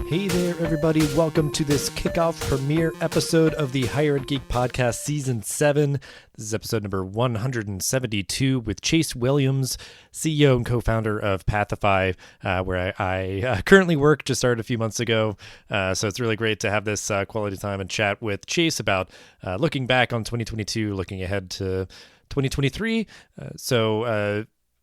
Hey there, everybody. Welcome to this kickoff premiere episode of the Higher Ed Geek Podcast Season 7. This is episode number 172 with Chase Williams, CEO and co-founder of Pathify, where I currently work, just started a few months ago. So it's really great to have this quality time and chat with Chase about looking back on 2022, looking ahead to 2023.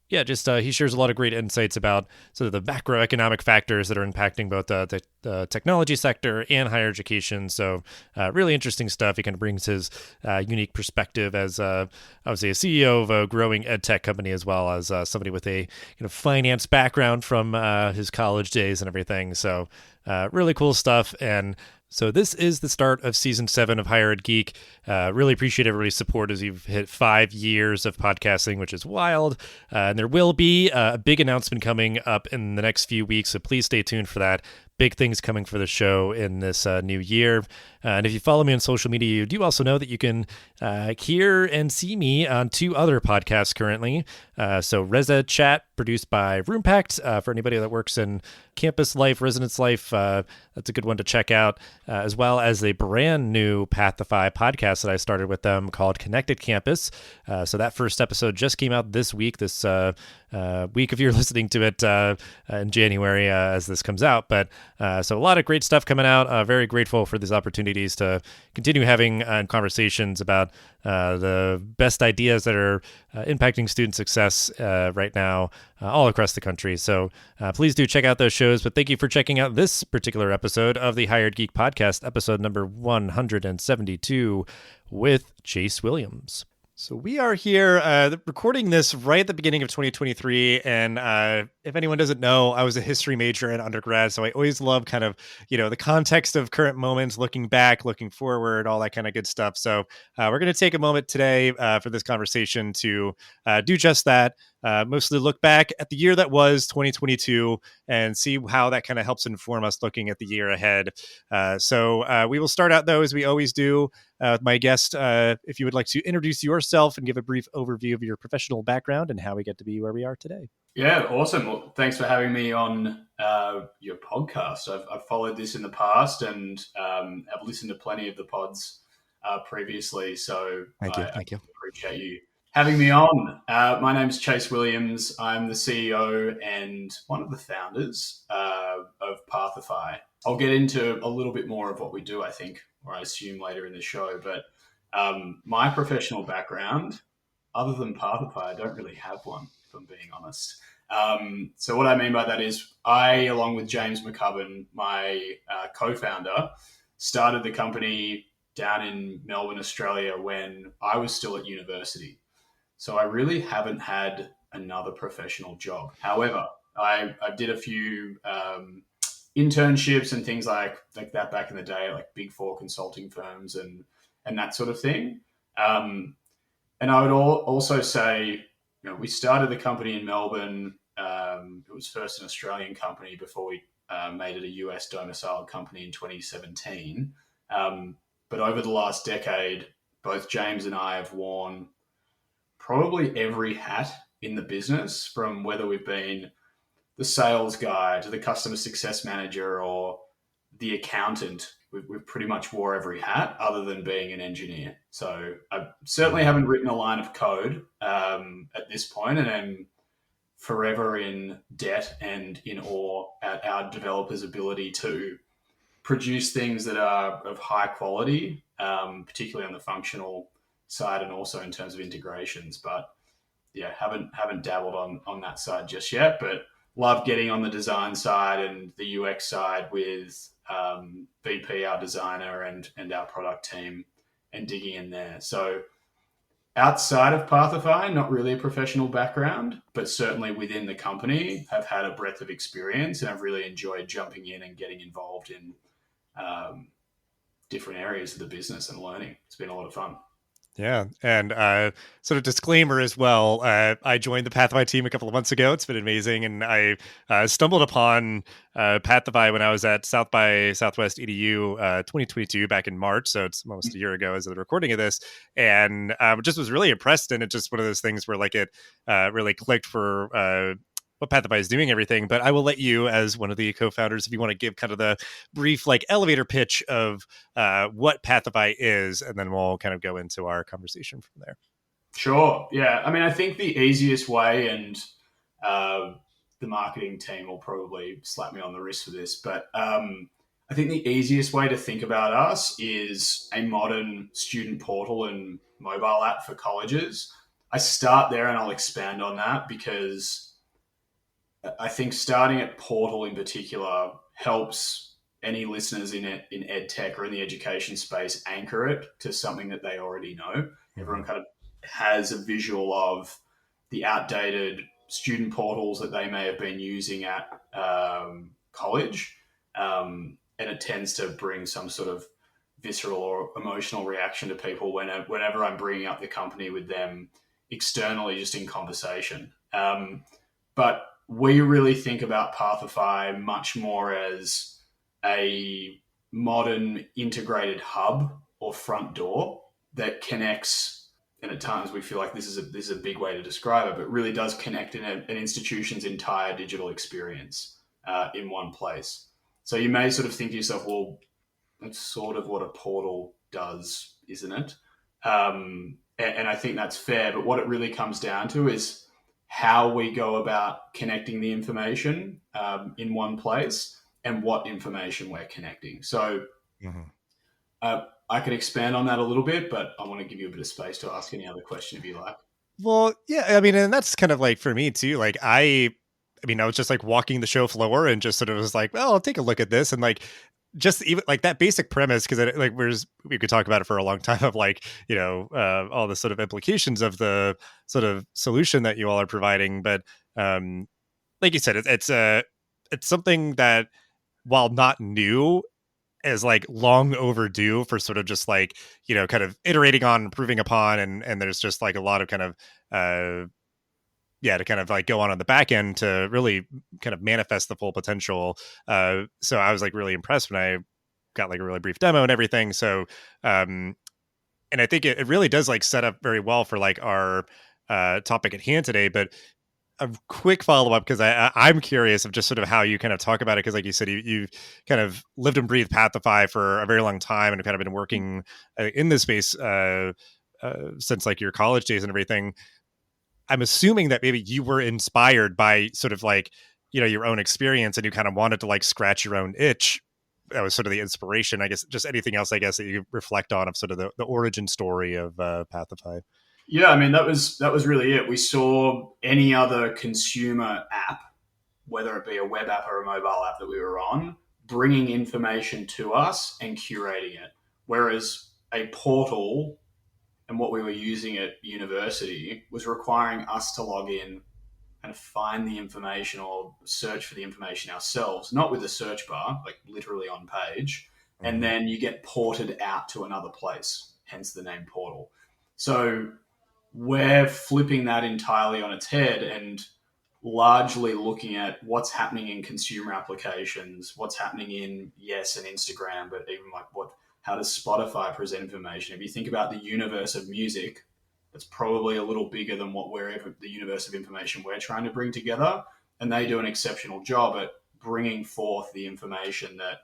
He shares a lot of great insights about sort of the macroeconomic factors that are impacting both the technology sector and higher education. So really interesting stuff. He kind of brings his unique perspective as obviously a CEO of a growing ed tech company, as well as somebody with a finance background from his college days and everything. So really cool stuff. And so this is the start of Season 7 of Higher Ed Geek. Really appreciate everybody's support as you've hit 5 years of podcasting, which is wild. And there will be a big announcement coming up in the next few weeks, so please stay tuned for that. Big things coming for the show in this new year. And if you follow me on social media, you do also know that you can hear and see me on 2 other podcasts currently. So Reza Chat, produced by Roompact, for anybody that works in campus life, residence life. That's a good one to check out, as well as a brand new Pathify podcast that I started with them called Connected Campus. So that first episode just came out this week, this week if you're listening to it in January as this comes out. But so a lot of great stuff coming out. Very grateful for these opportunities to continue having conversations about the best ideas that are impacting student success right now all across the country. So please do check out those shows. But thank you for checking out this particular episode of the Higher Ed Geek Podcast, episode number 172 with Chase Williams. So we are here recording this right at the beginning of 2023. And if anyone doesn't know, I was a history major in undergrad. So I always love kind of, the context of current moments, looking back, looking forward, all that kind of good stuff. So we're going to take a moment today for this conversation to do just that. Mostly look back at the year that was 2022 and see how that kind of helps inform us looking at the year ahead. So we will start out, though, as we always do, with my guest. If you would like to introduce yourself and give a brief overview of your professional background and how we get to be where we are today. Yeah, awesome. Well, thanks for having me on your podcast. I've followed this in the past and have listened to plenty of the pods previously. So Thank you. I appreciate you having me on. My name's Chase Williams. I'm the CEO and one of the founders of Pathify. I'll get into a little bit more of what we do, I think, or I assume later in the show. But my professional background, other than Pathify, I don't really have one, if I'm being honest. So what I mean by that is I, along with James McCubbin, my co-founder, started the company down in Melbourne, Australia, when I was still at university. So I really haven't had another professional job. However, I did a few internships and things like that back in the day, like Big Four consulting firms and that sort of thing. And I would also say, we started the company in Melbourne. It was first an Australian company before we made it a US domiciled company in 2017. But over the last decade, both James and I have worn probably every hat in the business, from whether we've been the sales guy to the customer success manager or the accountant. We've pretty much wore every hat other than being an engineer. So I certainly haven't written a line of code at this point, and I'm forever in debt and in awe at our developers' ability to produce things that are of high quality, particularly on the functional side and also in terms of integrations. But yeah, haven't dabbled on that side just yet, but love getting on the design side and the UX side with VP, our designer, and our product team, and digging in there. So outside of Pathify, not really a professional background, but certainly within the company, have had a breadth of experience, and I've really enjoyed jumping in and getting involved in different areas of the business and learning. It's been a lot of fun. Yeah. And sort of disclaimer as well, I joined the Pathify team a couple of months ago. It's been amazing. And I stumbled upon Pathify when I was at South by Southwest EDU 2022 back in March. So it's almost a year ago as of the recording of this. And just was really impressed. And it's just one of those things where like it really clicked for what Pathify is doing, everything. But I will let you, as one of the co-founders, if you want to give kind of the brief like elevator pitch of what Pathify is, and then we'll kind of go into our conversation from there. Sure. Yeah. I mean, I think the easiest way, and uh, the marketing team will probably slap me on the wrist for this, but I think the easiest way to think about us is a modern student portal and mobile app for colleges. I start there and I'll expand on that because I think starting at portal in particular helps any listeners in ed tech or in the education space anchor it to something that they already know. Mm-hmm. Everyone kind of has a visual of the outdated student portals that they may have been using at college, and it tends to bring some sort of visceral or emotional reaction to people whenever I'm bringing up the company with them externally, just in conversation. But we really think about Pathify much more as a modern integrated hub or front door that connects. And at times we feel like this is a big way to describe it, but really does connect an institution's entire digital experience in one place. So you may sort of think to yourself, well, that's sort of what a portal does, isn't it? And I think that's fair. But what it really comes down to is how we go about connecting the information in one place and what information we're connecting. So Mm-hmm. I could expand on that a little bit, but I want to give you a bit of space to ask any other question if you like. Well, yeah, I mean, and that's kind of like for me too. Like I mean, I was just like walking the show floor and just sort of was like, well, I'll take a look at this, and like just even like that basic premise, because it like we could talk about it for a long time of like all the sort of implications of the sort of solution that you all are providing, but like you said, it's something that, while not new, is like long overdue for sort of just like kind of iterating on, improving upon, and there's just like a lot of kind of uh yeah, to kind of like go on the back end to really kind of manifest the full potential. So I was like really impressed when I got like a really brief demo and everything. So and I think it really does like set up very well for like our topic at hand today. But a quick follow up, because I'm curious of just sort of how you kind of talk about it, because like you said, you kind of lived and breathed Pathify for a very long time and kind of been working in this space since like your college days and everything. I'm assuming that maybe you were inspired by sort of like your own experience, and you kind of wanted to like scratch your own itch. That was sort of the inspiration, I guess. Just anything else, I guess, that you reflect on of sort of the origin story of Pathify. Yeah, I mean that was really it. We saw any other consumer app, whether it be a web app or a mobile app that we were on, bringing information to us and curating it. Whereas a portal and what we were using at university was requiring us to log in and find the information or search for the information ourselves, not with a search bar, like literally on page, and Mm-hmm. then you get ported out to another place, hence the name portal. So we're flipping that entirely on its head and largely looking at what's happening in consumer applications, what's happening in Yes and Instagram, but even like how does Spotify present information? If you think about the universe of music, it's probably a little bigger than the universe of information we're trying to bring together, and they do an exceptional job at bringing forth the information that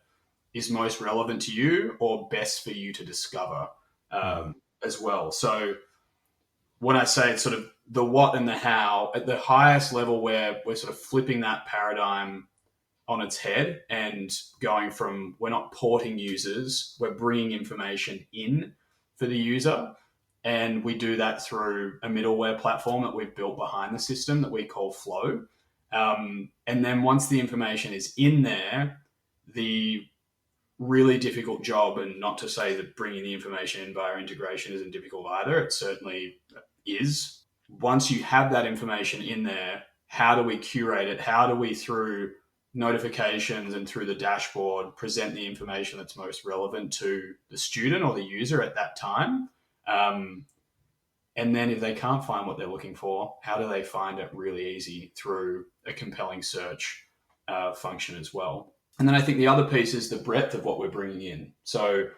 is most relevant to you or best for you to discover Mm-hmm. as well. So when I say it's sort of the what and the how, at the highest level, where we're sort of flipping that paradigm on its head and going from we're not porting users, we're bringing information in for the user. And we do that through a middleware platform that we've built behind the system that we call Flow. And then once the information is in there, the really difficult job, and not to say that bringing the information in via integration isn't difficult either, it certainly is. Once you have that information in there, how do we curate it? How do we, through notifications and through the dashboard, present the information that's most relevant to the student or the user at that time? And then if they can't find what they're looking for, how do they find it really easy through a compelling search function as well? And then I think the other piece is the breadth of what we're bringing in. So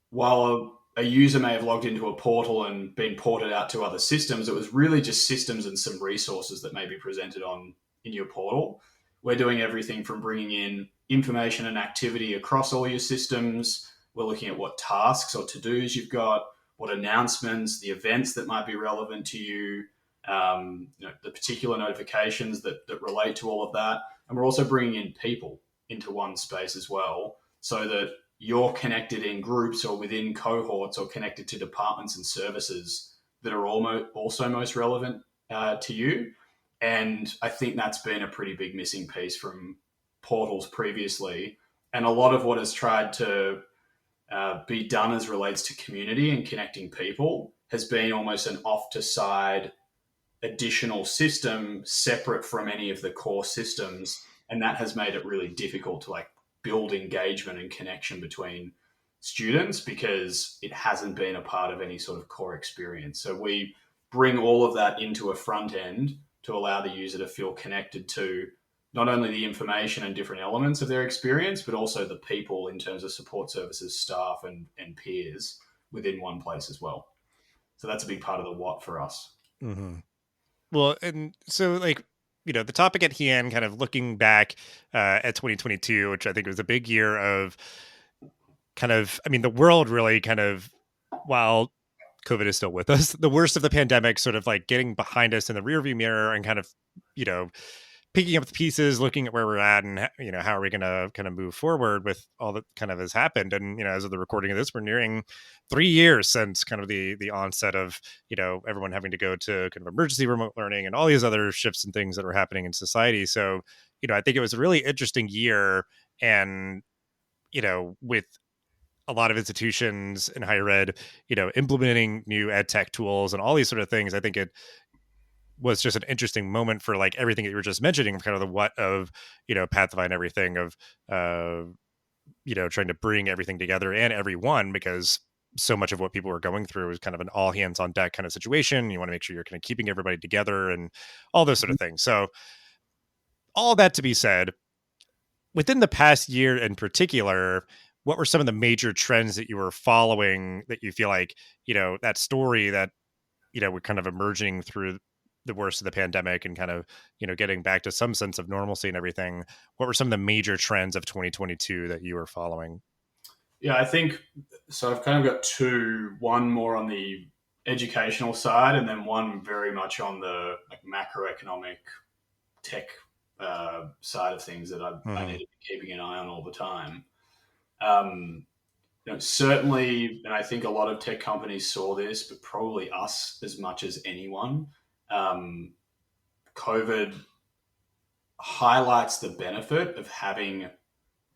while a user may have logged into a portal and been ported out to other systems, it was really just systems and some resources that may be presented on in your portal. We're doing everything from bringing in information and activity across all your systems. We're looking at what tasks or to-dos you've got, what announcements, the events that might be relevant to you, the particular notifications that relate to all of that. And we're also bringing in people into one space as well, so that you're connected in groups or within cohorts or connected to departments and services that are also most relevant to you. And I think that's been a pretty big missing piece from portals previously. And a lot of what has tried to be done as relates to community and connecting people has been almost an off to side additional system separate from any of the core systems. And that has made it really difficult to like build engagement and connection between students because it hasn't been a part of any sort of core experience. So we bring all of that into a front end to allow the user to feel connected to not only the information and different elements of their experience, but also the people in terms of support services, staff, and peers within one place as well. So that's a big part of the what for us. Mm-hmm. Well, and so like, the topic at hand, kind of looking back at 2022, which I think was a big year of the world really kind of, while COVID is still with us, the worst of the pandemic sort of like getting behind us in the rearview mirror and kind of, picking up the pieces, looking at where we're at and, how are we going to kind of move forward with all that kind of has happened. And, as of the recording of this, we're nearing 3 years since kind of the onset of, everyone having to go to kind of emergency remote learning and all these other shifts and things that were happening in society. So, I think it was a really interesting year. And, with a lot of institutions in higher ed, implementing new ed tech tools and all these sort of things, I think it was just an interesting moment for like everything that you were just mentioning, kind of the what of, Pathify and everything of, trying to bring everything together and everyone, because so much of what people were going through was kind of an all hands on deck kind of situation. You want to make sure you're kind of keeping everybody together and all those sort of things. So all that to be said, within the past year in particular, what were some of the major trends that you were following that you feel like, that story that, we're kind of emerging through the worst of the pandemic and kind of, getting back to some sense of normalcy and everything? What were some of the major trends of 2022 that you were following? Yeah, I think so. I've kind of got two, one more on the educational side, and then one very much on the like macroeconomic tech side of things that I need to be keeping an eye on all the time. Um, certainly, and I think a lot of tech companies saw this, but probably us as much as anyone. COVID highlights the benefit of having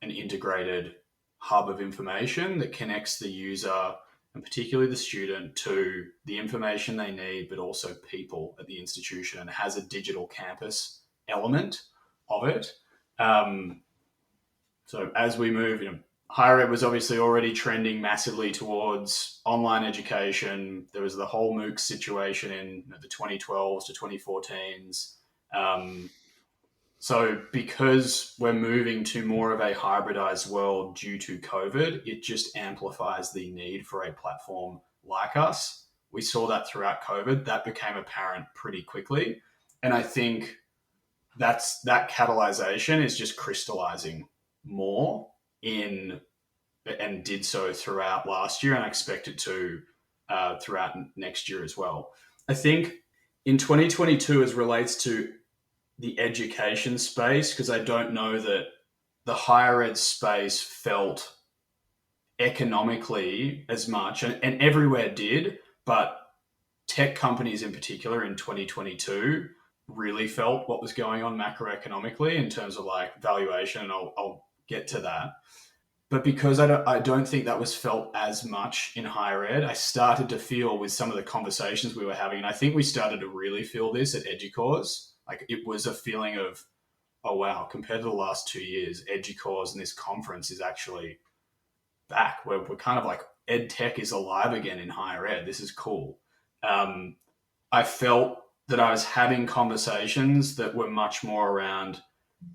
an integrated hub of information that connects the user and particularly the student to the information they need, but also people at the institution, and has a digital campus element of it. So as we move, higher ed was obviously already trending massively towards online education. There was the whole MOOC situation in the 2012s to 2014s. So because we're moving to more of a hybridized world due to COVID, it just amplifies the need for a platform like us. We saw that throughout COVID. That became apparent pretty quickly. And I think that catalyzation is just crystallizing more in, and did so throughout last year, and I expect it to throughout next year as well. I think in 2022, as relates to the education space, because I don't know that the higher ed space felt economically as much, and everywhere did, but tech companies in particular in 2022 really felt what was going on macroeconomically in terms of like valuation, and I'll get to that. But because I don't think that was felt as much in higher ed, I started to feel with some of the conversations we were having, and I think we started to really feel this at EduCause. Like it was a feeling of, oh wow, compared to the last 2 years, EduCause and this conference is actually back. We're kind of like ed tech is alive again in higher ed. This is cool. I felt that I was having conversations that were much more around,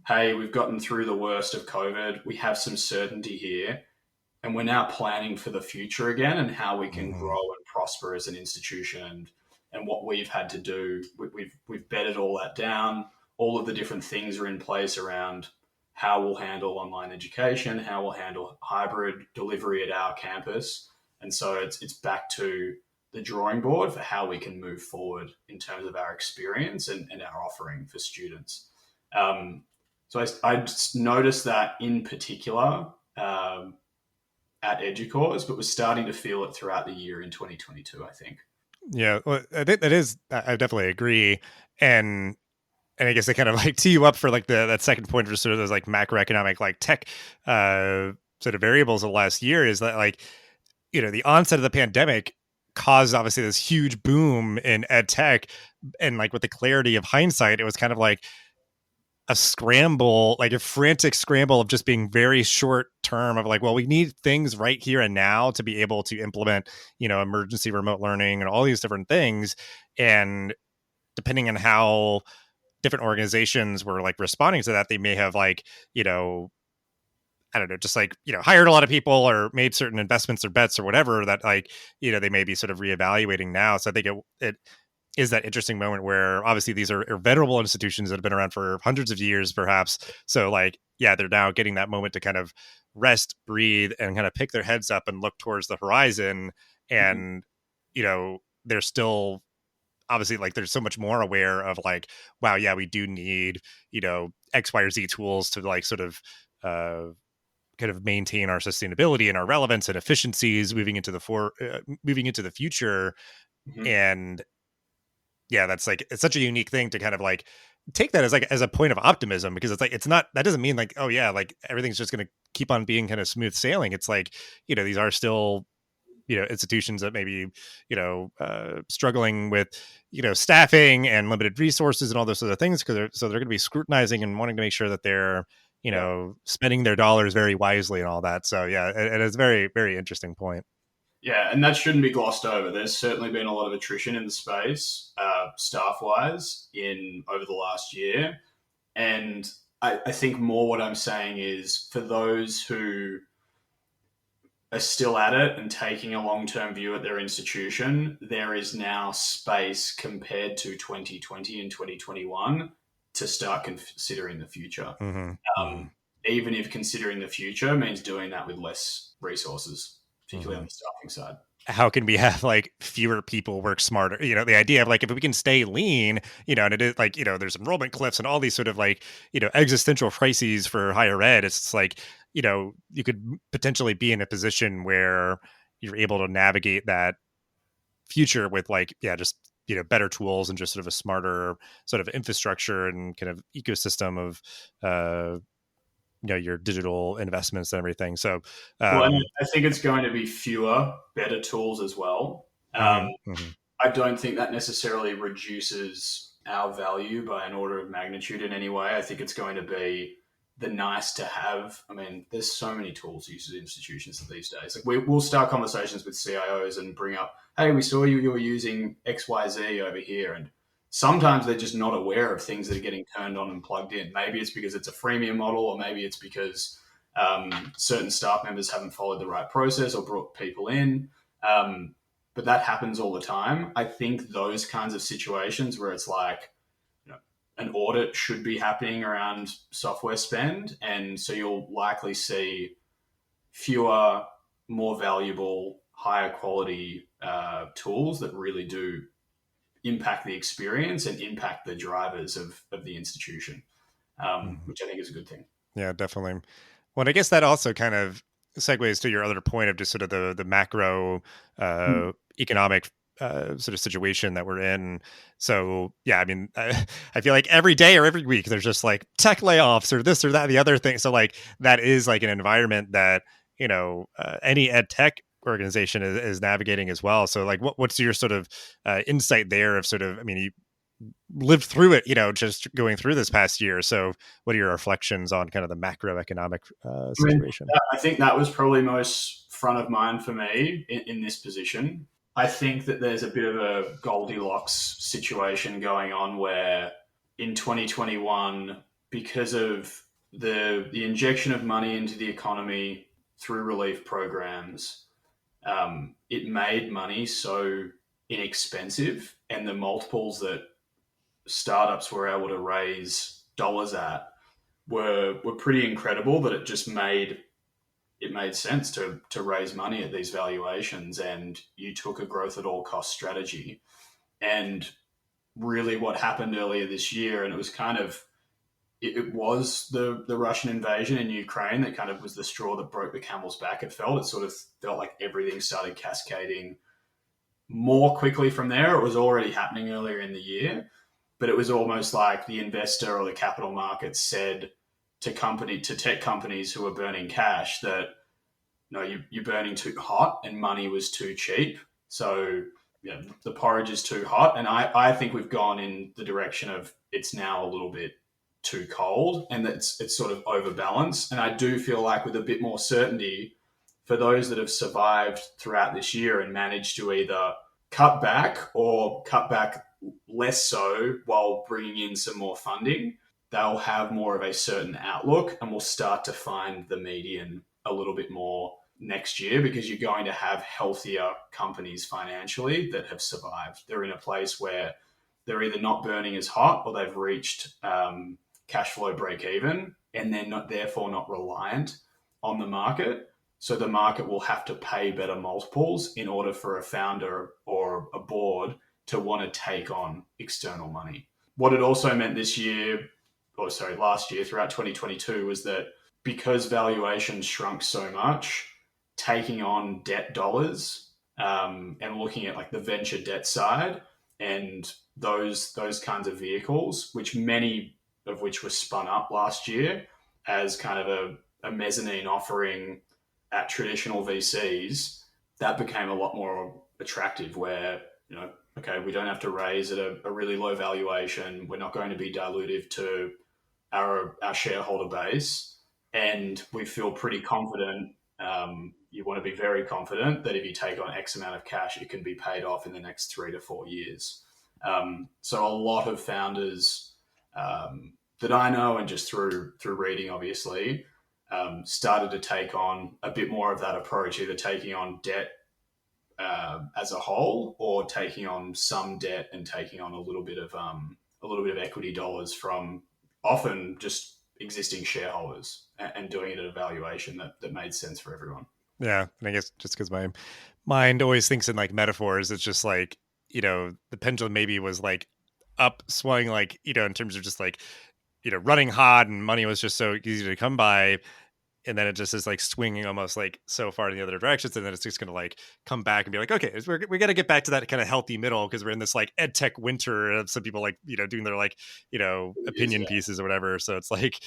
hey, we've gotten through the worst of COVID. We have some certainty here. And we're now planning for the future again and how we can grow and prosper as an institution, and what we've had to do. We've bedded all that down. all of the different things are in place around how we'll handle online education, how we'll handle hybrid delivery at our campus. And so it's back to the drawing board for how we can move forward in terms of our experience and our offering for students. So I just noticed that in particular at Educause, but was starting to feel it throughout the year in 2022, I think. Yeah, well, I think that is. I definitely agree, and I guess they kind of like tee you up for like that second point for sort of those like macroeconomic like tech sort of variables of last year is that like the onset of the pandemic caused obviously this huge boom in ed tech, and like with the clarity of hindsight, it was kind of like a scramble, like a frantic scramble of just being very short term of like, well, we need things right here and now to be able to implement, emergency remote learning and all these different things. And depending on how different organizations were like responding to that, they may have like, I don't know, just like, hired a lot of people or made certain investments or bets or whatever that like, they may be sort of reevaluating now. So I think it is that interesting moment where obviously these are venerable institutions that have been around for hundreds of years, perhaps. So like, yeah, they're now getting that moment to kind of rest, breathe, and kind of pick their heads up and look towards the horizon. Mm-hmm. And, they're still obviously like there's so much more aware of like, wow, yeah, we do need, X, Y, or Z tools to like sort of kind of maintain our sustainability and our relevance and efficiencies moving into the future. Mm-hmm. And yeah, that's like it's such a unique thing to kind of like take that as like as a point of optimism, because it's like it's not, that doesn't mean like, oh yeah, like everything's just going to keep on being kind of smooth sailing. It's like, these are still, institutions that maybe, struggling with, staffing and limited resources and all those other things, because they're going to be scrutinizing and wanting to make sure that they're, Yeah. spending their dollars very wisely and all that. So yeah, it's a very, very interesting point. Yeah, and that shouldn't be glossed over. There's certainly been a lot of attrition in the space, staff wise, in over the last year. And I think more what I'm saying is for those who are still at it and taking a long term view at their institution, there is now space compared to 2020 and 2021 to start considering the future. Mm-hmm. Mm-hmm. Even if considering the future means doing that with less resources, particularly Mm-hmm. on the staffing side. How can we have like fewer people work smarter? The idea of like if we can stay lean, and it is like, there's enrollment cliffs and all these sort of like, existential crises for higher ed. It's like, you could potentially be in a position where you're able to navigate that future with like, yeah, just, better tools and just sort of a smarter sort of infrastructure and kind of ecosystem of, your digital investments and everything. So, Well, and um, I think it's going to be fewer, better tools as well. mhm, mhm, I don't think that necessarily reduces our value by an order of magnitude in any way. I think it's going to be the nice to have. I mean, there's so many tools used at institutions these days. Like we'll start conversations with CIOs and bring up, hey, we saw you were using XYZ over here. And sometimes they're just not aware of things that are getting turned on and plugged in. Maybe it's because it's a freemium model, or maybe it's because certain staff members haven't followed the right process or brought people in. But that happens all the time. I think those kinds of situations where it's like, an audit should be happening around software spend. And so you'll likely see fewer, more valuable, higher quality tools that really do impact the experience and impact the drivers of the institution, mhm. which I think is a good thing. Yeah, definitely. Well, I guess that also kind of segues to your other point of just sort of the macro Hmm. economic sort of situation that we're in. So yeah, I mean, I feel like every day or every week there's just like tech layoffs or this or that, the other thing. So like that is like an environment that any ed tech organization is navigating as well. So like, what's your sort of insight there of sort of, I mean, you lived through it, just going through this past year. So, what are your reflections on kind of the macroeconomic I mean, situation? I think that was probably most front of mind for me in this position. I think that there's a bit of a Goldilocks situation going on where in 2021, because of the injection of money into the economy through relief programs, it made money so inexpensive, and the multiples that startups were able to raise dollars at were pretty incredible. That it made sense to raise money at these valuations, and you took a growth at all cost strategy. And really, what happened earlier this year, and it was kind of it was the Russian invasion in Ukraine that kind of was the straw that broke the camel's back. It sort of felt like everything started cascading more quickly from there. It was already happening earlier in the year, but it was almost like the investor or the capital markets said to tech companies who were burning cash that no, you're burning too hot and money was too cheap. So the porridge is too hot. And I think we've gone in the direction of it's now a little bit too cold and that it's sort of overbalanced. And I do feel like with a bit more certainty for those that have survived throughout this year and managed to either cut back or cut back less so while bringing in some more funding, they'll have more of a certain outlook and will start to find the median a little bit more next year because you're going to have healthier companies financially that have survived. They're in a place where they're either not burning as hot or they've reached cash flow break even and they're therefore not reliant on the market. So the market will have to pay better multiples in order for a founder or a board to want to take on external money. What it also meant last year throughout 2022 was that because valuations shrunk so much, taking on debt dollars and looking at like the venture debt side and those kinds of vehicles, which many of which were spun up last year as kind of a mezzanine offering at traditional VCs, that became a lot more attractive where, okay, we don't have to raise at a really low valuation. We're not going to be dilutive to our shareholder base. And we feel pretty confident. You want to be very confident that if you take on X amount of cash, it can be paid off in the next 3 to 4 years. So a lot of founders that I know and just through reading, obviously, started to take on a bit more of that approach, either taking on debt as a whole or taking on some debt and taking on a little bit of equity dollars from often just existing shareholders and doing it at a valuation that made sense for everyone. Yeah. And I guess just because my mind always thinks in like metaphors, it's just like, the pendulum maybe was like up swung, like, in terms of just like, running hot and money was just so easy to come by. And then it just is like swinging almost like so far in the other directions. And then it's just going to like come back and be like, okay, we got to get back to that kind of healthy middle because we're in this like ed tech winter of some people like, doing their like, opinion pieces or whatever. So it's like,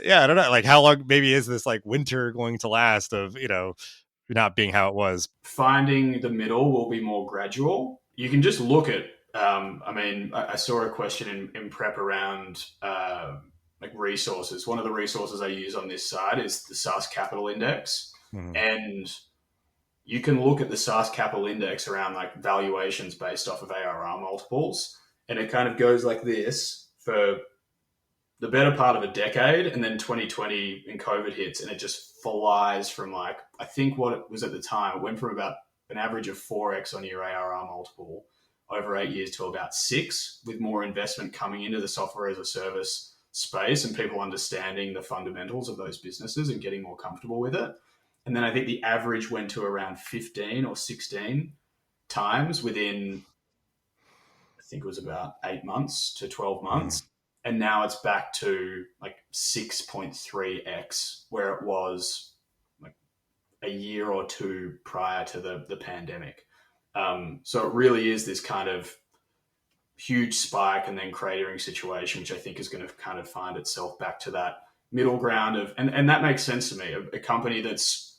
yeah, I don't know. Like how long maybe is this like winter going to last of, not being how it was? Finding the middle will be more gradual. You can just look at, I saw a question in prep around, like resources. One of the resources I use on this side is the SaaS Capital Index. Mm-hmm. And you can look at the SaaS Capital Index around like valuations based off of ARR multiples. And it kind of goes like this for the better part of a decade. And then 2020 and COVID hits and it just flies from like, I think what it was at the time, it went from about an average of 4x on your ARR multiple over 8 years to about 6, with more investment coming into the software as a service space and people understanding the fundamentals of those businesses and getting more comfortable with it. And then I think the average went to around 15 or 16 times within, I think it was about 8 months to 12 months. And now it's back to like 6.3x where it was like a year or two prior to the pandemic. So it really is this kind of huge spike and then cratering situation, which I think is going to kind of find itself back to that middle ground of, and that makes sense to me. A company that's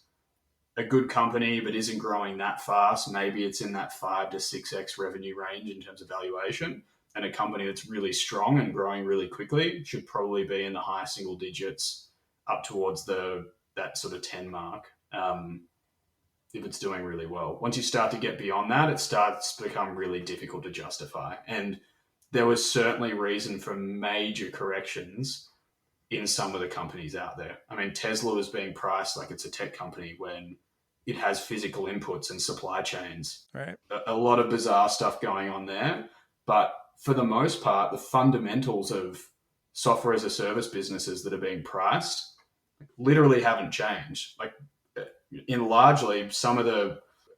a good company but isn't growing that fast, maybe it's in that 5 to 6x revenue range in terms of valuation. And a company that's really strong and growing really quickly should probably be in the high single digits up towards that sort of 10 mark. If it's doing really well. Once you start to get beyond that, it starts to become really difficult to justify. And there was certainly reason for major corrections in some of the companies out there. I mean, Tesla was being priced like it's a tech company when it has physical inputs and supply chains. Right. A lot of bizarre stuff going on there. But for the most part, the fundamentals of software as a service businesses that are being priced literally haven't changed. Like, in largely,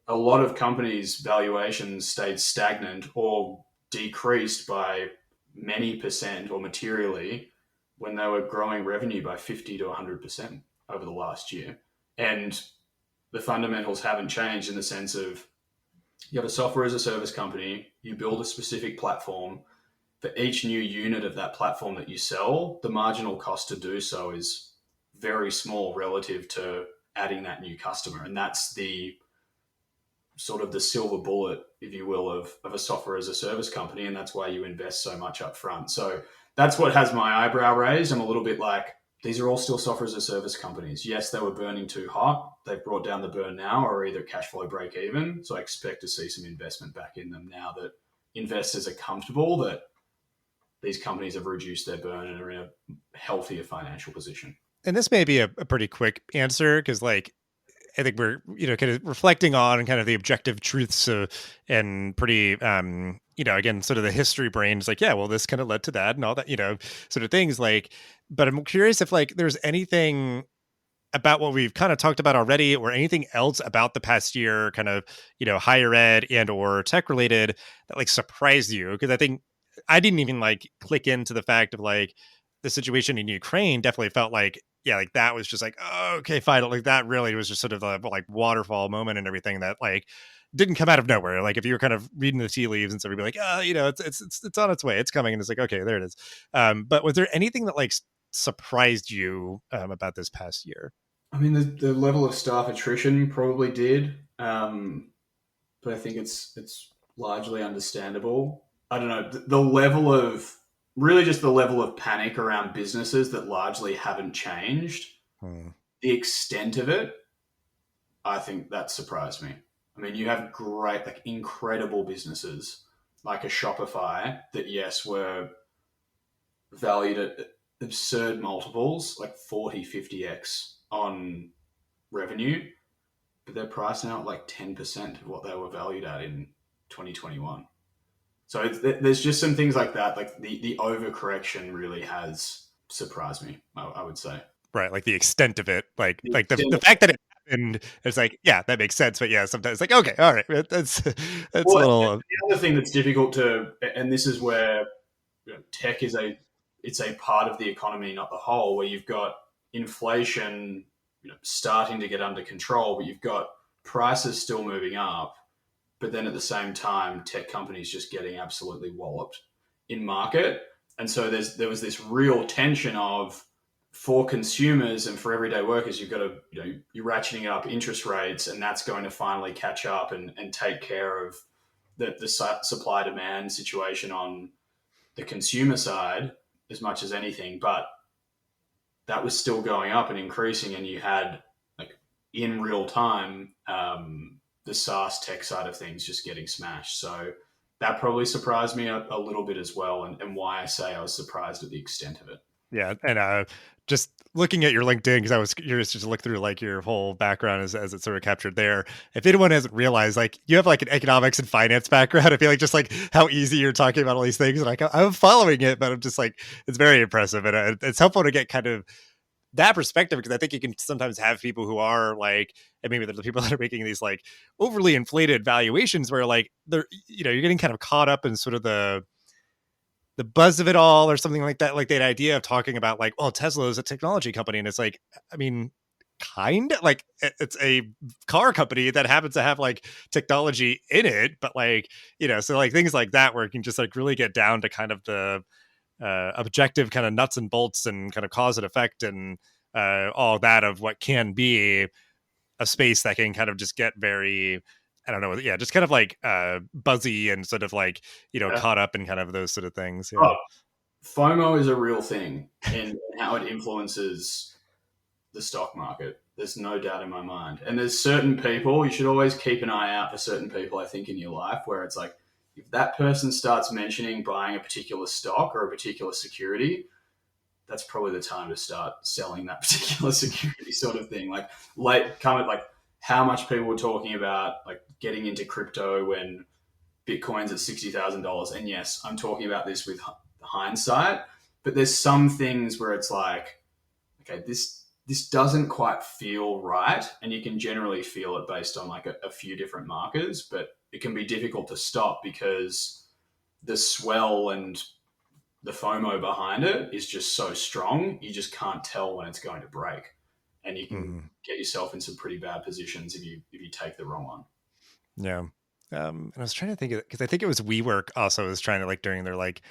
a lot of companies' valuations stayed stagnant or decreased by many percent or materially when they were growing revenue by 50 to 100% over the last year. And the fundamentals haven't changed in the sense of you have a software as a service company, you build a specific platform. For each new unit of that platform that you sell, the marginal cost to do so is very small relative to adding that new customer. And that's the sort of the silver bullet, if you will, of a software as a service company. And that's why you invest so much up front. So that's what has my eyebrow raised. I'm a little bit like, these are all still software as a service companies. Yes, they were burning too hot. They've brought down the burn now, or either cash flow break even. So I expect to see some investment back in them now that investors are comfortable that these companies have reduced their burn and are in a healthier financial position. And this may be a pretty quick answer because, like, I think we're, kind of reflecting on kind of the objective truths and pretty, again, sort of the history brains, like, yeah, well, this kind of led to that and all that, sort of things like, but I'm curious if like there's anything about what we've kind of talked about already or anything else about the past year, kind of, higher ed and or tech related that like surprised you. Because I think I didn't even like click into the fact of like the situation in Ukraine definitely felt like, yeah, like that was just like, oh, okay, fine. Like that really was just sort of the like waterfall moment and everything that like didn't come out of nowhere. Like if you were kind of reading the tea leaves and so we'd be like, oh, it's on its way, it's coming, and it's like, okay, there it is. But was there anything that like surprised you about this past year? I mean, the level of staff attrition probably did, but I think it's largely understandable. I don't know, the level of really just the level of panic around businesses that largely haven't changed. The extent of it, I think that surprised me. I mean, you have great, like incredible businesses like a Shopify that, yes, were valued at absurd multiples, like 40, 50x on revenue, but they're priced now at like 10% of what they were valued at in 2021. So there's just some things like that. Like the overcorrection really has surprised me, I would say. Right, like the extent of it, the fact that it happened, it's like, yeah, that makes sense. But yeah, sometimes it's like, okay, all right, that's well, a little. The other thing that's difficult to, and this is where tech is it's a part of the economy, not the whole, where you've got inflation starting to get under control, but you've got prices still moving up. But then at the same time, tech companies just getting absolutely walloped in market. And so there was this real tension of, for consumers and for everyday workers, you've got to, you're ratcheting up interest rates, and that's going to finally catch up and take care of the supply demand situation on the consumer side as much as anything. But that was still going up and increasing, and you had like in real time the SaaS tech side of things just getting smashed. So that probably surprised me a little bit as well, and why I say I was surprised at the extent of it. Yeah, and just looking at your LinkedIn, because I was curious to look through like your whole background as it's sort of captured there. If anyone hasn't realized, like you have like an economics and finance background, I feel like just like how easy you're talking about all these things, and like I'm following it, but I'm just like, it's very impressive, and it's helpful to get kind of that perspective, because I think you can sometimes have people who are like, and maybe the people that are making these like overly inflated valuations where like they're, you're getting kind of caught up in sort of the buzz of it all or something like that. Like that idea of talking about like, well, Tesla is a technology company. And it's like, I mean, kind of like it's a car company that happens to have like technology in it, but like, so like things like that, where it can just like really get down to kind of the objective kind of nuts and bolts and kind of cause and effect and all that of what can be a space that can kind of just get very, I don't know, yeah, just kind of like buzzy and sort of like, caught up in kind of those sort of things. Yeah. Oh, FOMO is a real thing and how it influences the stock market. There's no doubt in my mind. And there's certain people, you should always keep an eye out for certain people, I think, in your life, where it's like, if that person starts mentioning buying a particular stock or a particular security, that's probably the time to start selling that particular security, sort of thing. Like kind of like how much people were talking about like getting into crypto when Bitcoin's at $60,000. And yes, I'm talking about this with hindsight, but there's some things where it's like, okay, this doesn't quite feel right, and you can generally feel it based on like a few different markers, but it can be difficult to stop because the swell and the FOMO behind it is just so strong. You just can't tell when it's going to break, and you can Mhm. get yourself in some pretty bad positions if you take the wrong one. Yeah. And I was trying to think of it because I think it was WeWork also was trying to like during their like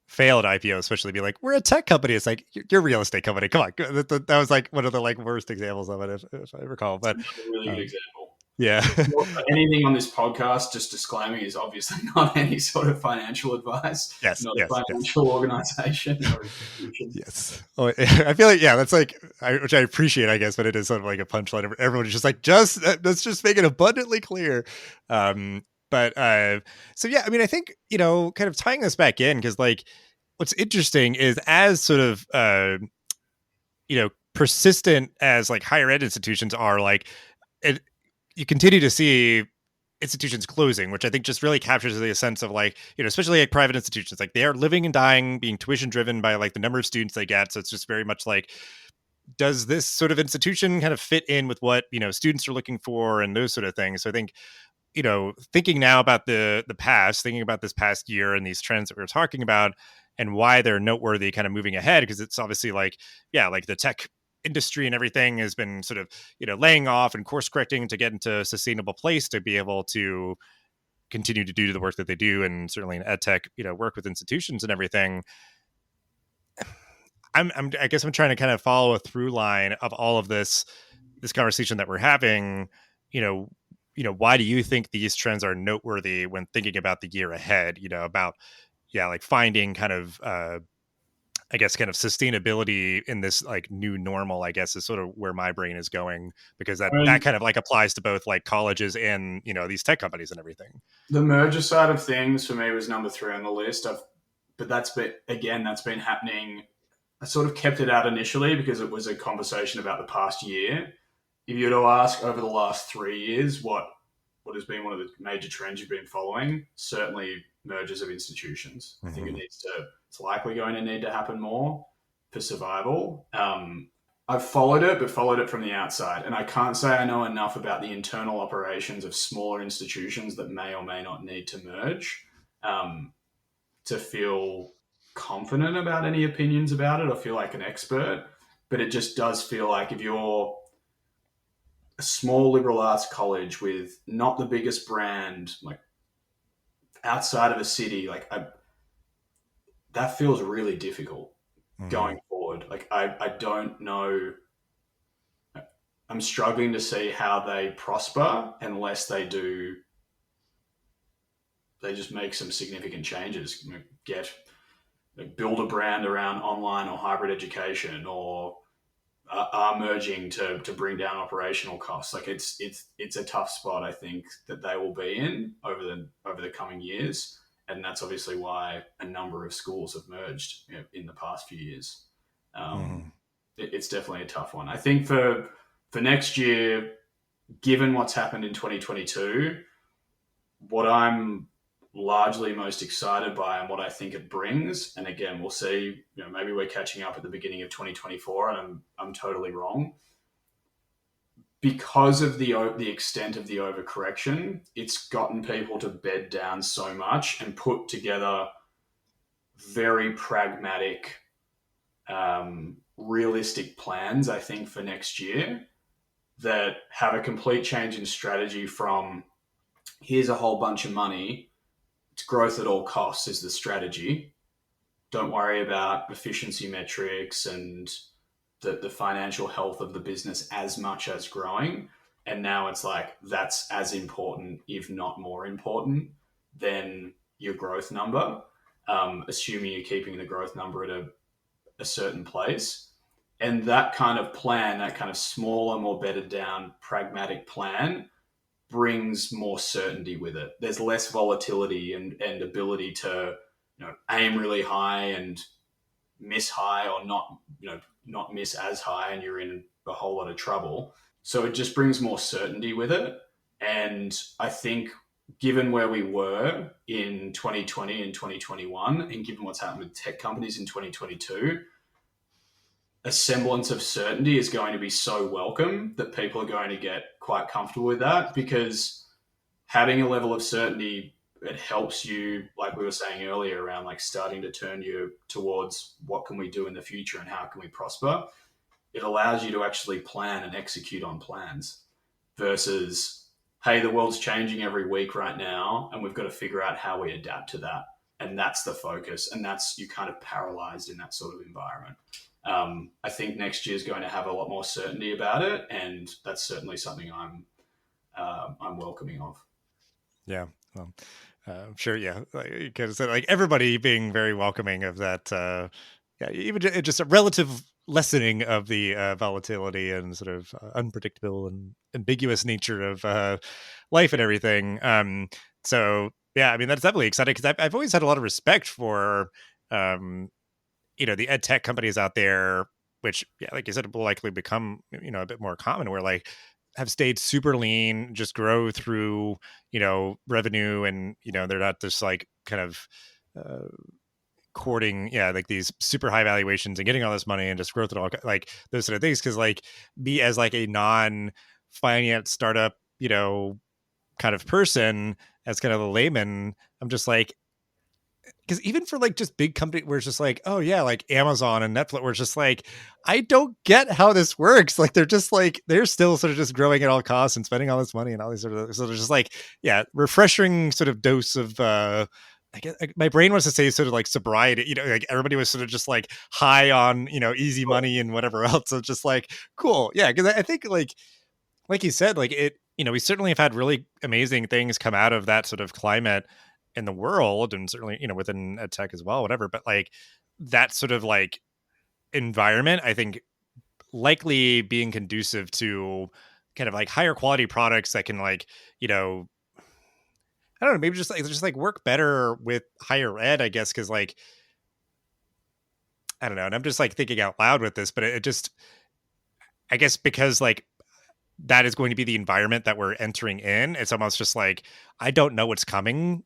failed IPO, especially be like, we're a tech company. It's like you're a real estate company. Come on. That was like one of the like worst examples of it, if I recall. But Another really good um, example. yeah. Anything on this podcast, just disclaiming, is obviously not any sort of financial advice, Yes. not a Yes. Yes. financial organization or institution. Yes. Oh, I feel like, yeah, that's like, which I appreciate, I guess, but it is sort of like a punchline. Everyone is just like, let's just make it abundantly clear. Um, but so yeah, I mean, I think, kind of tying this back in, because like what's interesting is as sort of, persistent as like higher ed institutions are, like it, you continue to see institutions closing, which I think just really captures the sense of like, especially like private institutions, like they are living and dying, being tuition driven by like the number of students they get. So it's just very much like, does this sort of institution kind of fit in with what, students are looking for and those sort of things. So I think, thinking now about the past, thinking about this past year and these trends that we were talking about and why they're noteworthy kind of moving ahead, because it's obviously like, yeah, like the tech industry and everything has been sort of, laying off and course correcting to get into a sustainable place to be able to continue to do the work that they do, and certainly in ed tech, work with institutions and everything. I guess I'm trying to kind of follow a through line of all of this conversation that we're having. you know why do you think these trends are noteworthy when thinking about the year ahead, about, yeah, like finding kind of I guess kind of sustainability in this like new normal, I guess, is sort of where my brain is going, because I that mean, kind of like applies to both like colleges and, these tech companies and everything. the merger side of things for me was number three on the list. But that's been happening. I sort of kept it out initially because it was a conversation about the past year. If you were to ask over the last 3 years what has been one of the major trends you've been following, certainly mergers of institutions. I think Mm-hmm. it's likely going to need to happen more for survival. I've followed it, but followed it from the outside. And I can't say I know enough about the internal operations of smaller institutions that may or may not need to merge um, to feel confident about any opinions about it or feel like an expert. But it just does feel like if you're a small liberal arts college with not the biggest brand, like outside of a city, that feels really difficult Mm-hmm. going forward. Like I don't know. I'm struggling to see how they prosper unless they just make some significant changes. Get build a brand around online or hybrid education, or are merging to bring down operational costs. Like it's a tough spot, I think, that they will be in over the coming years, and that's obviously why a number of schools have merged in the past few years. Um, Mm-hmm. it's definitely a tough one. I think for next year, given what's happened in 2022, what I'm largely most excited by and what I think it brings. And again, we'll see. Maybe we're catching up at the beginning of 2024, and I'm totally wrong. Because of the extent of the overcorrection, it's gotten people to bed down so much and put together very pragmatic, realistic plans. I think for next year that have a complete change in strategy from here's a whole bunch of money. It's growth at all costs is the strategy. Don't worry about efficiency metrics and the financial health of the business as much as growing. And now it's like that's as important, if not more important, than your growth number, assuming you're keeping the growth number at a certain place. And that kind of plan, that kind of smaller, more bedded down, pragmatic plan, brings more certainty with it. There's less volatility and ability to aim really high and miss high, or not miss as high, and you're in a whole lot of trouble. So it just brings more certainty with it. And I think given where we were in 2020 and 2021, and given what's happened with tech companies in 2022, a semblance of certainty is going to be so welcome that people are going to get quite comfortable with that, because having a level of certainty, it helps you, like we were saying earlier, around like starting to turn you towards what can we do in the future and how can we prosper. It allows you to actually plan and execute on plans versus, hey, the world's changing every week right now and we've got to figure out how we adapt to that. And that's the focus, and that's, you kind of paralyzed in that sort of environment. I think next year is going to have a lot more certainty about it, and that's certainly something I'm welcoming of. Yeah. Well, sure. Yeah. Like you kind of said, like everybody being very welcoming of that. Yeah. Even just a relative lessening of the volatility and sort of unpredictable and ambiguous nature of life and everything. So yeah, I mean that's definitely exciting because I've always had a lot of respect for um, the ed tech companies out there, which, yeah, like you said, will likely become, a bit more common, where like have stayed super lean, just grow through, revenue, and, they're not just like kind of uh, courting, yeah, like these super high valuations and getting all this money and just growth and all like those sort of things. Cause like me as like a non finance startup, kind of person, as kind of a layman, I'm just like, because even for like just big company where it's just like, oh yeah, like Amazon and Netflix, where it's just like, I don't get how this works. Like they're just like, they're still sort of just growing at all costs and spending all this money and all these sort of, so they're just like, yeah, refreshing sort of dose of I guess like, my brain wants to say sort of like sobriety, like everybody was sort of just like high on, easy money and whatever else. So it's just like, cool. Yeah. Cause I think like you said, like it, we certainly have had really amazing things come out of that sort of climate in the world, and certainly, within ed tech as well, whatever. But like that sort of like environment, I think likely being conducive to kind of like higher quality products that can like, I don't know, maybe just like work better with higher ed, I guess, because like I don't know, and I'm just like thinking out loud with this, but it just, I guess, because like that is going to be the environment that we're entering in. It's almost just like I don't know what's coming,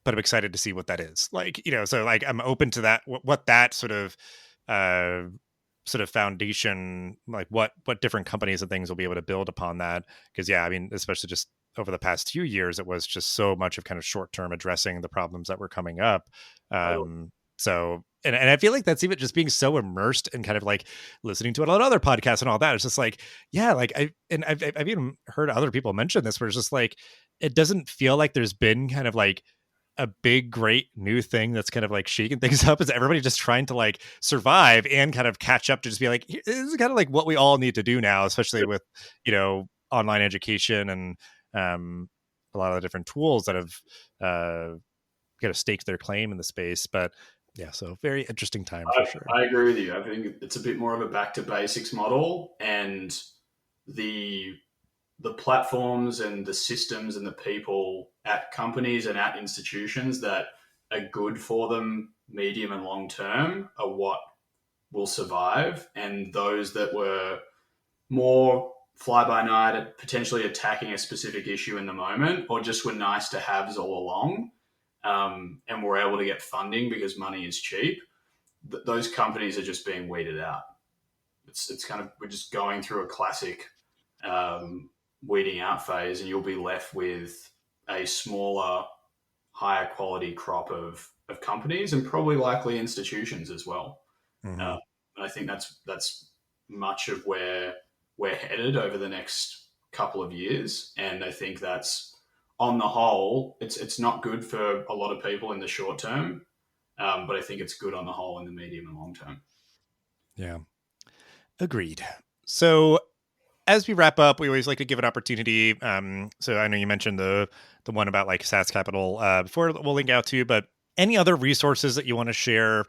but I'm excited to see what that is. Like, so like I'm open to that, what that uh, sort of foundation, like what different companies and things will be able to build upon that. Cause yeah, I mean, especially just over the past few years, it was just so much of kind of short term addressing the problems that were coming up. So, and I feel like that's even just being so immersed and kind of like listening to a lot of other podcasts and all that. It's just like, yeah, like I've even heard other people mention this, where it's just like, it doesn't feel like there's been kind of like a big great new thing that's kind of like shaking things up. Is everybody just trying to like survive and kind of catch up to just be like, this is kind of like what we all need to do now, especially with online education and a lot of the different tools that have kind of staked their claim in the space. But yeah, so very interesting time for sure. I agree with you. I think it's a bit more of a back to basics model, and the the platforms and the systems and the people at companies and at institutions that are good for them medium and long term are what will survive, and those that were more fly by night at potentially attacking a specific issue in the moment, or just were nice to haves all along, and were able to get funding because money is cheap, those companies are just being weeded out. It's kind of, we're just going through a classic um, weeding out phase, and you'll be left with a smaller, higher quality crop of companies, and probably likely institutions as well. Mm-hmm. Uh, and I think that's much of where we're headed over the next couple of years. And I think that's, on the whole, it's not good for a lot of people in the short term, but I think it's good on the whole in the medium and long term. Yeah, agreed. So as we wrap up, we always like to give an opportunity. So I know you mentioned the one about like SaaS Capital before, we'll link out to, but any other resources that you want to share,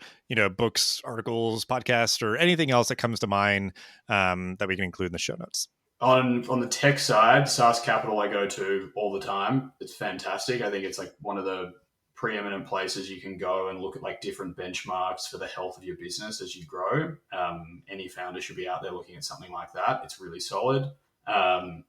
books, articles, podcasts, or anything else that comes to mind that we can include in the show notes. On the tech side, SaaS Capital I go to all the time. It's fantastic. I think it's like one of the preeminent places you can go and look at like different benchmarks for the health of your business as you grow. Any founder should be out there looking at something like that. It's really solid. Um,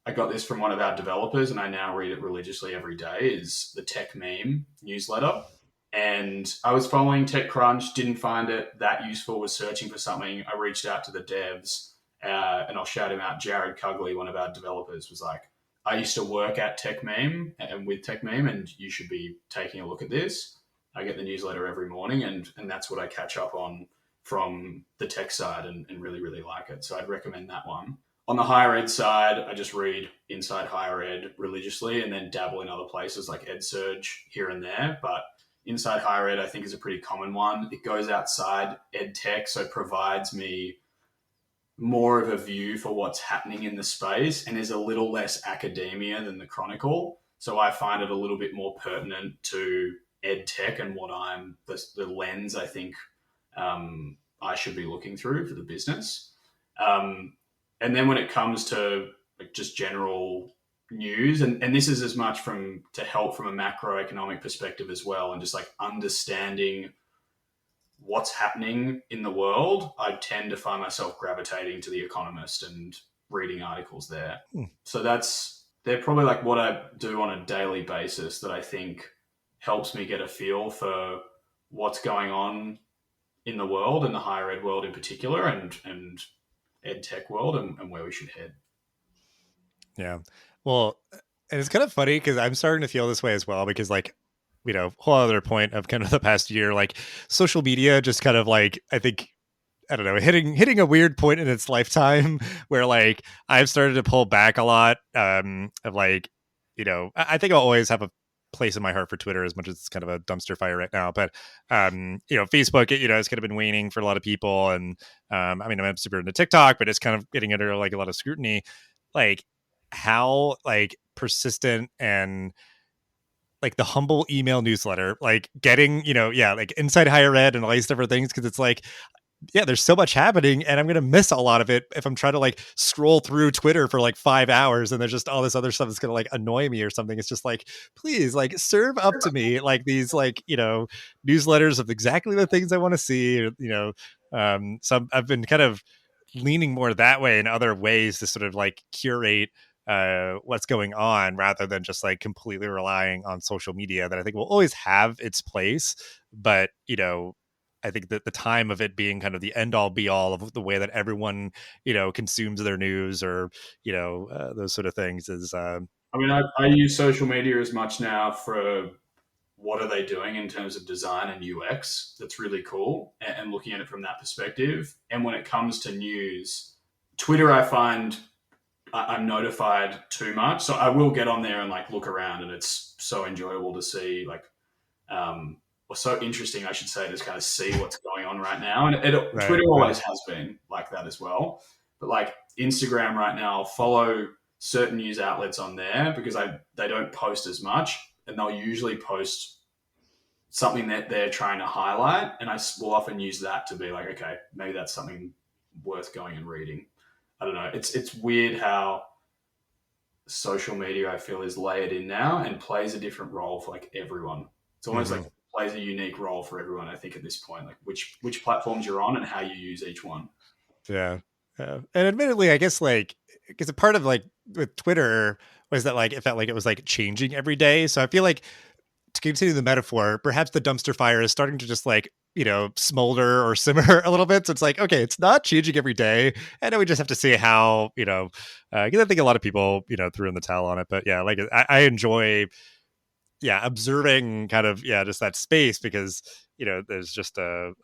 I got this from one of our developers, and I now read it religiously every day. Is the Tech Meme newsletter, and I was following TechCrunch, didn't find it that useful. Was searching for something. I reached out to the devs, and I'll shout him out. Jared Cugley, one of our developers, was like, "I used to work at Tech Meme and with Tech Meme, and you should be taking a look at this." I get the newsletter every morning, and that's what I catch up on from the tech side, and really, really like it. So I'd recommend that one. On the higher ed side, I just read Inside Higher Ed religiously and then dabble in other places like EdSurge here and there. But Inside Higher Ed, I think, is a pretty common one. It goes outside ed tech, so it provides me more of a view for what's happening in the space and is a little less academia than the Chronicle. So I find it a little bit more pertinent to ed tech and what the lens I think I should be looking through for the business. And then when it comes to like just general news, and this is as much to help from a macroeconomic perspective as well, and just like understanding what's happening in the world, I tend to find myself gravitating to The Economist and reading articles there. So they're probably like what I do on a daily basis that I think helps me get a feel for what's going on in the world, in the higher ed world in particular, and ed tech world, and where we should head. Yeah. Well, and it's kind of funny because I'm starting to feel this way as well, because like, whole other point of kind of the past year, like social media just kind of like, I think, I don't know, hitting a weird point in its lifetime where like I've started to pull back a lot of like, I think I'll always have a place in my heart for Twitter as much as it's kind of a dumpster fire right now. But, Facebook, it's kind of been waning for a lot of people. And I mean, I'm super into TikTok, but it's kind of getting under like a lot of scrutiny. Like how like persistent and like the humble email newsletter, like getting, like Inside Higher Ed and all these different things. Cause it's like, yeah, there's so much happening and I'm going to miss a lot of it if I'm trying to like scroll through Twitter for like 5 hours and there's just all this other stuff that's going to like annoy me or something. It's just like, please like serve up to me like these like, newsletters of exactly the things I want to see, so I've been kind of leaning more that way in other ways to sort of like curate what's going on rather than just like completely relying on social media that I think will always have its place. But, I think that the time of it being kind of the end all be all of the way that everyone, consumes their news or, those sort of things is. I mean, I use social media as much now for what are they doing in terms of design and UX. That's really cool. And looking at it from that perspective. And when it comes to news, Twitter, I find I'm notified too much. So I will get on there and like look around, and it's so enjoyable to see like, or so interesting, I should say, to kind of see what's going on right now. And Twitter always has been like that as well. But like Instagram right now, I'll follow certain news outlets on there because they don't post as much, and they'll usually post something that they're trying to highlight. And I will often use that to be like, okay, maybe that's something worth going and reading. I don't know. It's weird how social media, I feel, is layered in now and plays a different role for like everyone. It's almost like it plays a unique role for everyone, I think, at this point, like which platforms you're on and how you use each one. Yeah. And admittedly, I guess like, because a part of like with Twitter was that like it felt like it was like changing every day. So I feel like, to continue the metaphor, perhaps the dumpster fire is starting to just like, smolder or simmer a little bit. So it's like, okay, it's not changing every day. And then we just have to see how, because I think a lot of people, threw in the towel on it. But yeah, like I enjoy, observing kind of, just that space because, there's just a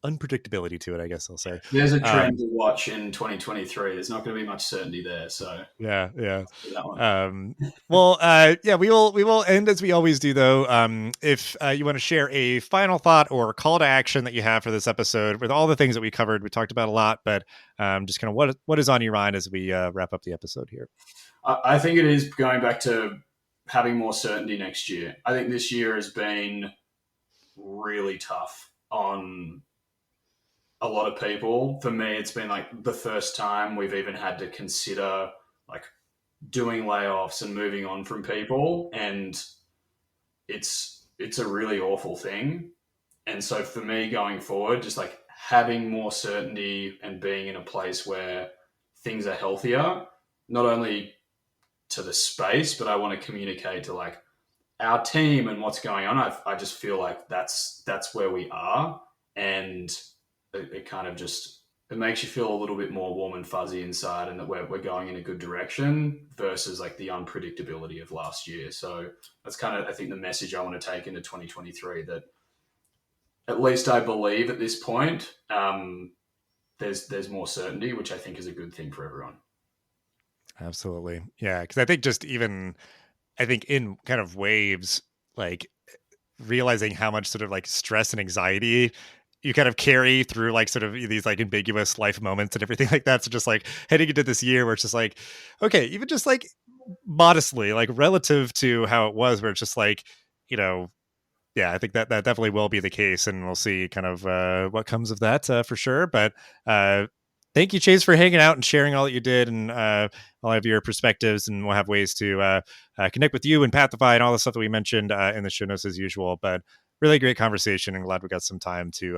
unpredictability to it, I guess I'll say. There's a trend to watch in 2023. There's not going to be much certainty there. So yeah. Well, we will end as we always do, though. If you want to share a final thought or call to action that you have for this episode, with all the things that we covered, we talked about a lot, but just kind of what is on your mind as we wrap up the episode here. I think it is going back to having more certainty next year. I think this year has been really tough on a lot of people. For me, it's been like the first time we've even had to consider like doing layoffs and moving on from people, and it's a really awful thing. And so for me going forward, just like having more certainty and being in a place where things are healthier, not only to the space, but I want to communicate to like our team and what's going on. I just feel like that's where we are, and it kind of just it makes you feel a little bit more warm and fuzzy inside, and that we're going in a good direction versus like the unpredictability of last year. So that's kind of, I think, the message I want to take into 2023, that at least I believe at this point there's more certainty, which I think is a good thing for everyone. Absolutely. Yeah. Because I think just even, I think in kind of waves, like realizing how much sort of like stress and anxiety you kind of carry through like sort of these like ambiguous life moments and everything like that. So just like heading into this year where it's just like, okay, even just like modestly, like relative to how it was, where it's just like, you know, yeah, I think that definitely will be the case, and we'll see kind of what comes of that for sure. But thank you, Chase, for hanging out and sharing all that you did, and all of your perspectives. And we'll have ways to connect with you and Pathify and all the stuff that we mentioned in the show notes as usual. But really great conversation, and glad we got some time to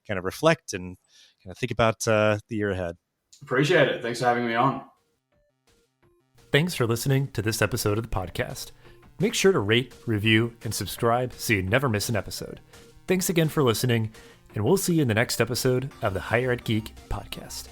kind of reflect and kind of think about the year ahead. Appreciate it. Thanks for having me on. Thanks for listening to this episode of the podcast. Make sure to rate, review, and subscribe so you never miss an episode. Thanks again for listening, and we'll see you in the next episode of the Higher Ed Geek podcast.